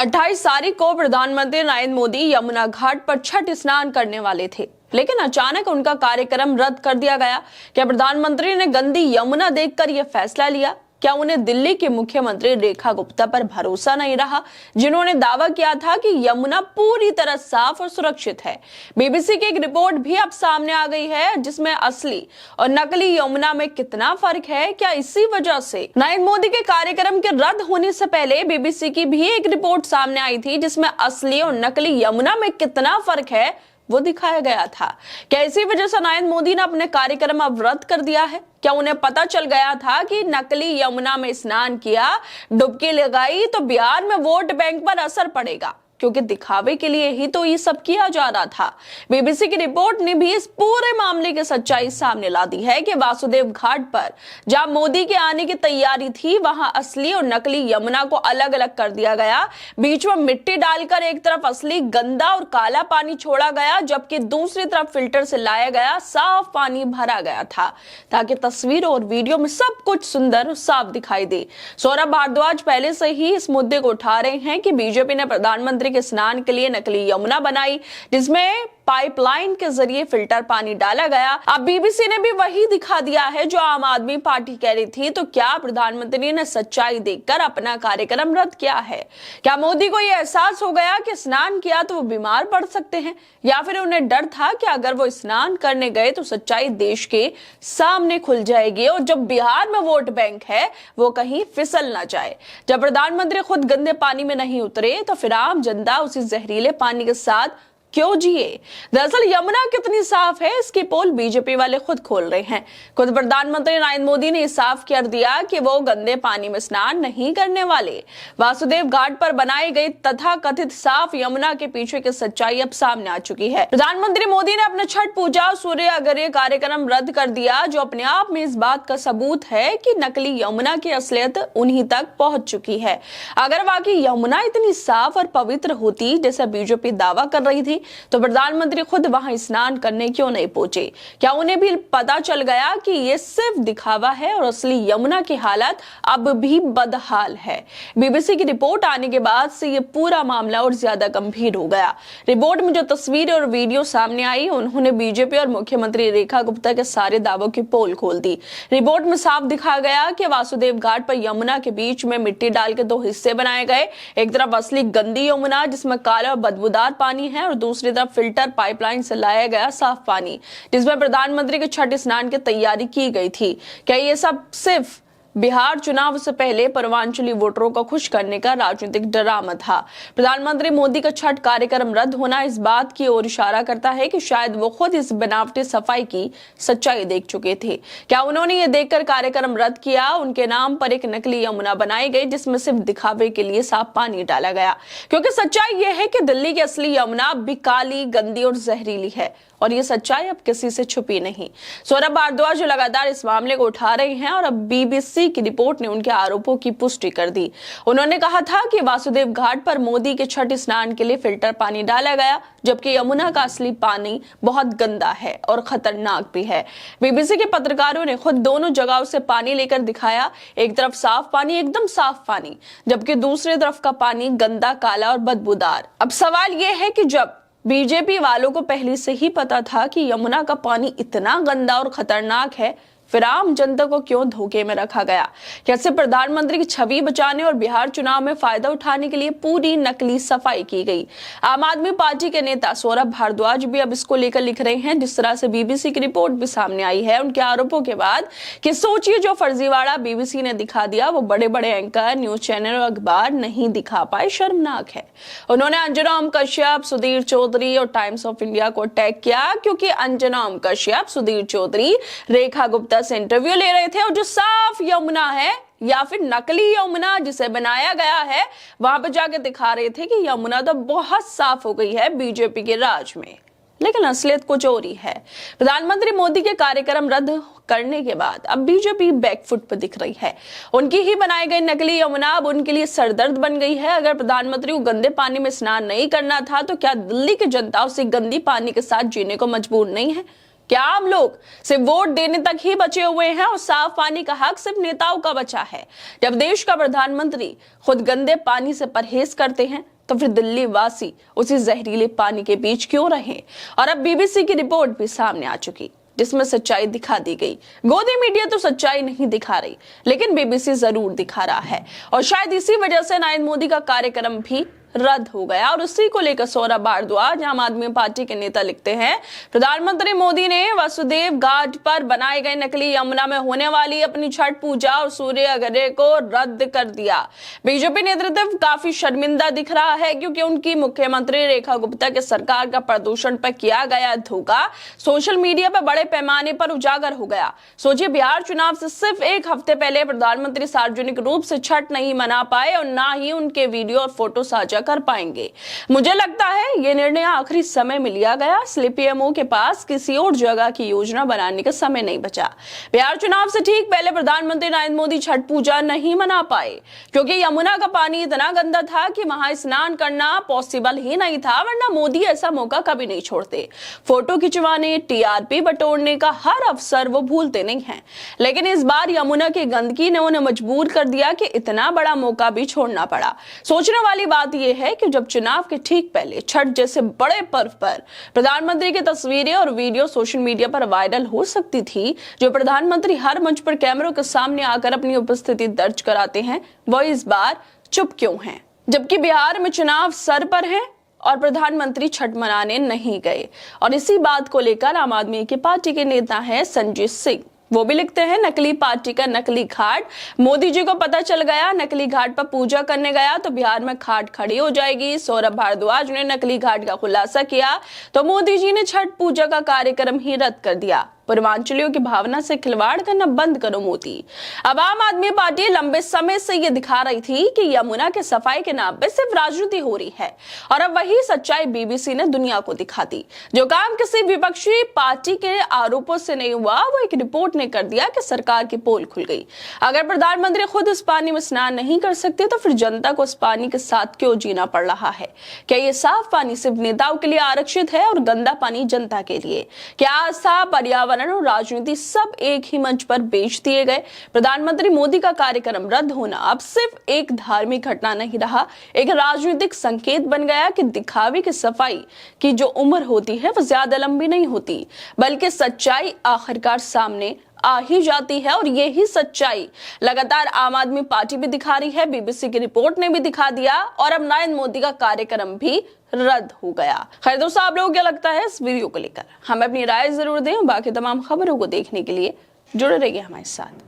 28 तारीख को प्रधानमंत्री नरेंद्र मोदी यमुना घाट पर छठ स्नान करने वाले थे, लेकिन अचानक उनका कार्यक्रम रद्द कर दिया गया। क्या प्रधानमंत्री ने गंदी यमुना देखकर यह फैसला लिया? क्या उन्हें दिल्ली के मुख्यमंत्री रेखा गुप्ता पर भरोसा नहीं रहा, जिन्होंने दावा किया था कि यमुना पूरी तरह साफ और सुरक्षित है? बीबीसी की एक रिपोर्ट भी अब सामने आ गई है, जिसमें असली और नकली यमुना में कितना फर्क है। क्या इसी वजह से नरेंद्र मोदी के कार्यक्रम के रद्द होने से पहले बीबीसी की भी एक रिपोर्ट सामने आई थी, जिसमें असली और नकली यमुना में कितना फर्क है वो दिखाया गया था? क्या इसी वजह से नरेंद्र मोदी ने अपने कार्यक्रम अब रद्द कर दिया है? क्या उन्हें पता चल गया था कि नकली यमुना में स्नान किया, डुबकी लगाई तो बिहार में वोट बैंक पर असर पड़ेगा, क्योंकि दिखावे के लिए ही तो ये सब किया जा रहा था? बीबीसी की रिपोर्ट ने भी इस पूरे मामले की सच्चाई सामने ला दी है कि वासुदेव घाट पर जहां मोदी के आने की तैयारी थी, वहां असली और नकली यमुना को अलग अलग कर दिया गया। बीच में मिट्टी डालकर एक तरफ असली गंदा और काला पानी छोड़ा गया, जबकि दूसरी तरफ फिल्टर से लाया गया साफ पानी भरा गया था, ताकि तस्वीरों और वीडियो में सब कुछ सुंदर और साफ दिखाई दे। सौरभ भारद्वाज पहले से ही इस मुद्दे को उठा रहे हैं कि बीजेपी ने प्रधानमंत्री के स्नान के लिए नकली यमुना बनाई, जिसमें पाइपलाइन के जरिए फिल्टर पानी डाला गया। अब बीबीसी ने भी वही दिखा दिया है जो आम आदमी पार्टी कह रही थी। तो क्या प्रधानमंत्री ने सच्चाई देखकर अपना कार्यक्रम रद्द किया है? क्या मोदी को यह एहसास हो गया कि स्नान किया तो वो बीमार पड़ सकते हैं, या फिर उन्हें डर था कि अगर वो स्नान करने गए तो सच्चाई देश के सामने खुल जाएगी और जब बिहार में वोट बैंक है वो कहीं फिसल ना जाए? जब प्रधानमंत्री खुद गंदे पानी में नहीं उतरे तो फिर आम जनता उसी जहरीले पानी के साथ क्यों जिए? दरअसल यमुना कितनी साफ है, इसकी पोल बीजेपी वाले खुद खोल रहे हैं। खुद प्रधानमंत्री नरेंद्र मोदी ने साफ कर दिया कि वो गंदे पानी में स्नान नहीं करने वाले। वासुदेव घाट पर बनाई गई तथा कथित साफ यमुना के पीछे की सच्चाई अब सामने आ चुकी है। प्रधानमंत्री मोदी ने अपना छठ पूजा और सूर्य अग्रय कार्यक्रम रद्द कर दिया, जो अपने आप में इस बात का सबूत है कि नकली यमुना की असलियत उन्हीं तक पहुंच चुकी है। अगर वाकई यमुना इतनी साफ और पवित्र होती जैसा बीजेपी दावा कर रही थी, तो प्रधानमंत्री खुद वहां स्नान करने क्यों नहीं पहुंचे? क्या उन्हें भी पता चल गया कि ये सिर्फ दिखावा है और असली यमुना की हालत अब भी बदहाल है? बीबीसी की रिपोर्ट आने के बाद से ये पूरा मामला और ज्यादा गंभीर हो गया। रिपोर्ट में जो तस्वीरें और वीडियो सामने आई, उन्होंने बीजेपी और मुख्यमंत्री रेखा गुप्ता के सारे दावों की पोल खोल दी। रिपोर्ट में साफ दिखा गया कि वासुदेव घाट पर यमुना के बीच में मिट्टी डाल के दो हिस्से बनाए गए। एक तरफ असली गंदी यमुना जिसमें काला और बदबूदार पानी है, और दूसरी तरफ फिल्टर पाइपलाइन से लाया गया साफ पानी, जिसमें प्रधानमंत्री के छठ स्नान की तैयारी की गई थी। क्या ये सब सिर्फ बिहार चुनाव से पहले पूर्वांचली वोटरों को खुश करने का राजनीतिक ड्रामा था? प्रधानमंत्री मोदी का छठ कार्यक्रम रद्द होना इस बात की ओर इशारा करता है कि शायद वो खुद इस बनावटी सफाई की सच्चाई देख चुके थे। क्या उन्होंने ये देखकर कार्यक्रम रद्द किया? उनके नाम पर एक नकली यमुना बनाई गई, जिसमें सिर्फ दिखावे के लिए साफ पानी डाला गया, क्योंकि सच्चाई यह है कि दिल्ली की असली यमुना भी काली, गंदी और जहरीली है, और ये सच्चाई अब किसी से छुपी नहीं। सौरभ भारद्वाज जो लगातार इस मामले को उठा रहे हैं, और अब बीबीसी की रिपोर्ट ने उनके आरोपों की पुष्टि कर दी। उन्होंने कहा था कि वासुदेव घाट पर मोदी के छठ स्नान के लिए फिल्टर पानी डाला गया, जबकि यमुना का असली पानी बहुत गंदा है और खतरनाक भी है। बीबीसी के पत्रकारों ने खुद दोनों जगहों से पानी लेकर दिखाया। एक तरफ साफ पानी, एकदम साफ पानी, जबकि दूसरी तरफ का पानी गंदा, काला और बदबूदार। अब सवाल यह है कि जब बीजेपी वालों को पहले से ही पता था कि यमुना का पानी इतना गंदा और खतरनाक है, फिर आम जनता को क्यों धोखे में रखा गया? कैसे प्रधानमंत्री की छवि बचाने और बिहार चुनाव में फायदा उठाने के लिए पूरी नकली सफाई की गई? आम आदमी पार्टी के नेता सौरभ भारद्वाज भी अब इसको लेकर लिख रहे हैं, जिस तरह से बीबीसी की रिपोर्ट भी सामने आई है उनके आरोपों के बाद, कि सोचिए जो फर्जीवाड़ा बीबीसी ने दिखा दिया वो बड़े बड़े एंकर, न्यूज चैनल और अखबार नहीं दिखा पाए। शर्मनाक है। उन्होंने अंजना ओम कश्यप, सुधीर चौधरी और टाइम्स ऑफ इंडिया को टैग किया, क्योंकि अंजना ओम कश्यप, सुधीर चौधरी रेखा गुप्ता से इंटरव्यू ले रहे थे, और जो साफ यमुना है या फिर नकली यमुना जिसे बनाया गया है, वहां पर जाके दिखा रहे थे कि यमुना तो बहुत साफ हो गई है बीजेपी के राज में, लेकिन असलियत कुछ और ही है। प्रधानमंत्री मोदी के कार्यक्रम रद्द करने के बाद अब बीजेपी बैकफुट पर दिख रही है। उनकी ही बनाई गई नकली यमुना अब उनके लिए सरदर्द बन गई है। अगर प्रधानमंत्री को गंदे पानी में स्नान नहीं करना था, तो क्या दिल्ली की जनता उसी गंदी पानी के साथ जीने को मजबूर नहीं है? क्या आम लोग सिर्फ वोट देने तक ही बचे हुए हैं और साफ पानी का हक सिर्फ नेताओं का बचा है? जब देश का प्रधानमंत्री खुद गंदे पानी से परहेज करते हैं तो फिर दिल्ली वासी उसी जहरीले पानी के बीच क्यों रहे? और अब बीबीसी की रिपोर्ट भी सामने आ चुकी जिसमें सच्चाई दिखा दी गई। गोदी मीडिया तो सच्चाई नहीं दिखा रही, लेकिन बीबीसी जरूर दिखा रहा है और शायद इसी वजह से नरेंद्र मोदी का कार्यक्रम भी रद्द हो गया। और उसी को लेकर सौरभ भारद्वाज आम आदमी पार्टी के नेता लिखते हैं, प्रधानमंत्री मोदी ने वसुदेव घाट पर बनाए गए नकली यमुना में होने वाली अपनी छठ पूजा और सूर्य ग्रहण को रद्द कर दिया। बीजेपी नेतृत्व काफी शर्मिंदा दिख रहा है क्योंकि उनकी मुख्यमंत्री रेखा गुप्ता के सरकार का प्रदूषण पर किया गया धोखा सोशल मीडिया पर बड़े पैमाने पर उजागर हो गया। सोचिए, बिहार चुनाव से सिर्फ एक हफ्ते पहले प्रधानमंत्री सार्वजनिक रूप से छठ नहीं मना पाए और ना ही उनके वीडियो और फोटो साझा कर पाएंगे। मुझे लगता है यह निर्णय आखिरी समय में लिया गया, इसलिए पीएमओ के पास किसी और जगह की योजना बनाने का समय नहीं बचा। बिहार चुनाव से ठीक पहले प्रधानमंत्री नरेंद्र मोदी छठ पूजा नहीं मना पाए क्योंकि यमुना का पानी इतना गंदा था कि वहां स्नान करना पॉसिबल ही नहीं था, वरना मोदी ऐसा मौका कभी नहीं छोड़ते। फोटो खिंचवाने, टीआरपी बटोरने का हर अवसर वो भूलते नहीं हैं, लेकिन इस बार यमुना की गंदगी ने उन्हें मजबूर कर दिया कि इतना बड़ा मौका भी छोड़ना पड़ा। सोचने वाली बात यह है कि जब चुनाव के ठीक पहले छठ जैसे बड़े पर्व पर प्रधानमंत्री की तस्वीरें और वीडियो सोशल मीडिया पर वायरल हो सकती थी, जो प्रधानमंत्री हर मंच पर कैमरों के सामने आकर अपनी उपस्थिति दर्ज कराते हैं, वो इस बार चुप क्यों हैं? जबकि बिहार में चुनाव सर पर है और प्रधानमंत्री छठ मनाने नहीं गए। और इसी बात को लेकर आम आदमी की पार्टी के नेता हैं संजीत सिंह, वो भी लिखते हैं, नकली पार्टी का नकली घाट। मोदी जी को पता चल गया नकली घाट पर पूजा करने गया तो बिहार में घाट खड़ी हो जाएगी। सौरभ भारद्वाज ने नकली घाट का खुलासा किया तो मोदी जी ने छठ पूजा का कार्यक्रम ही रद्द कर दिया। पूर्वांचलियों की भावना से खिलवाड़ करना बंद करो मोदी। अब आम आदमी पार्टी लंबे समय से ये दिखा रही थी कि यमुना के सफाई के नाम पे सिर्फ राजनीति हो रही है, और अब वही सच्चाई बीबीसी ने दुनिया को दिखा दी। जो काम किसी विपक्षी पार्टी के आरोपों से नहीं हुआ, वो एक रिपोर्ट ने कर दिया कि सरकार की पोल खुल गई। अगर प्रधानमंत्री खुद इस पानी में स्नान नहीं कर सकते तो फिर जनता को इस पानी के साथ क्यों जीना पड़ रहा है? क्या ये साफ पानी सिर्फ नेताओं के लिए आरक्षित है और गंदा पानी जनता के लिए? क्या आस्था, पर्यावरण और राजनीति सब एक ही मंच पर बेच दिए गए? प्रधानमंत्री मोदी का कार्यक्रम रद्द होना अब सिर्फ एक धार्मिक घटना नहीं रहा, एक राजनीतिक संकेत बन गया कि दिखावे की सफाई की जो उम्र होती है वो ज्यादा लंबी नहीं होती, बल्कि सच्चाई आखिरकार सामने आ ही जाती है। और यही सच्चाई लगातार आम आदमी पार्टी भी दिखा रही है, बीबीसी की रिपोर्ट ने भी दिखा दिया, और अब नरेंद्र मोदी का कार्यक्रम भी रद्द हो गया। खैर दोस्तों, आप लोगों को क्या लगता है इस वीडियो को लेकर? हमें अपनी राय जरूर दें। बाकी तमाम खबरों को देखने के लिए जुड़े रहिए हमारे साथ।